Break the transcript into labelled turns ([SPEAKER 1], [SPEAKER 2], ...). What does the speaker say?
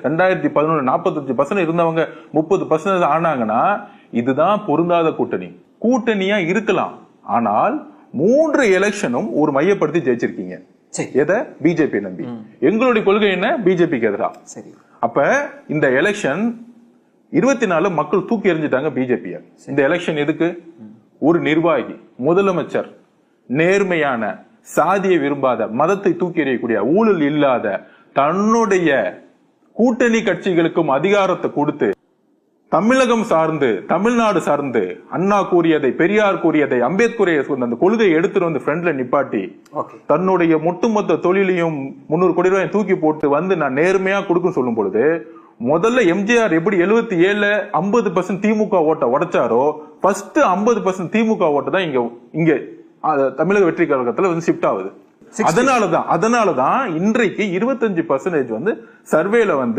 [SPEAKER 1] 2011 45% இருந்தவங்க 30% ஆனாங்கன்னா இதுதான் பொருந்தாத கூட்டணி. கூட்டணியா இருக்கலாம், ஆனால் 3 எலெக்ஷனும் ஒரு மையப்படுத்தி ஜெயிச்சிருக்கீங்க. எதை? பிஜேபி நம்பி. எங்களுடைய கொள்கை என்ன? பிஜேபிக்கு எதிரா. அப்ப இந்த எலெக்ஷன் 24 மக்கள் தூக்கி எறிஞ்சிட்டாங்க பிஜேபிய. இந்த எலெக்ஷன் எதுக்கு? ஒரு நிர்வாகி, முதலமைச்சர் நேர்மையான, சாதியை விரும்பாத, மதத்தை தூக்கி எறியக்கூடிய, ஊழல் இல்லாத தன்னுடைய கூட்டணி கட்சிகளுக்கும் அதிகாரத்தை கொடுத்து தமிழகம் சார்ந்து, தமிழ்நாடு சார்ந்து அண்ணா கூறியதை, பெரியார் கூறியதை, அம்பேத்கரை அந்த கொள்கையை எடுத்துட்டு வந்து ஃப்ரண்ட்ல நிப்பாட்டி தன்னுடைய ஒட்டுமொத்த தொழிலையும் 300 கோடி ரூபாய் தூக்கி போட்டு வந்து நான் நேர்மையா கொடுக்கும் சொல்லும் பொழுது, முதல்ல எம்ஜிஆர் எப்படி 77 50% திமுக ஓட்ட உடைச்சாரோ, ஃபர்ஸ்ட் 50% திமுக ஓட்ட தான் இங்க தமிழக வெற்றி கழகத்துல வந்து ஷிஃப்ட் ஆகுது. அதனாலதான் இன்றைக்கு 25% வந்து சர்வேல வந்து